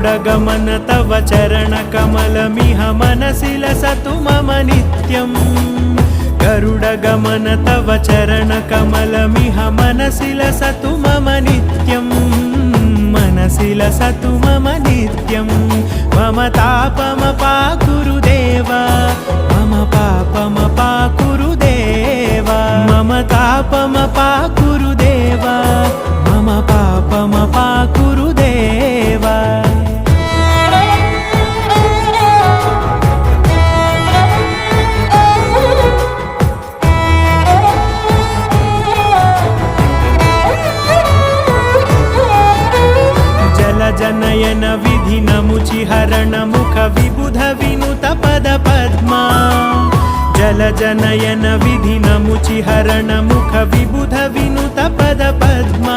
गरुडगमन तव चरणकमलमिह मनसि लसतु मम नित्यम् गरुडगमन तव चरणकमलमिह मनसि लसतु मम नित्यम् मनसि लसतु मम नित्यम् मम तापमपाकुरु देव मम पापमपाकुरु देव मम तापमपाकुरु देव मम पापमपाकुरु देव जनयन विधि नमुचिहरण मुख विबुध विनुत पद पद्मा जल जनयन विधि नमुचिहरण मुख विबुध विनुत पद पद्मा।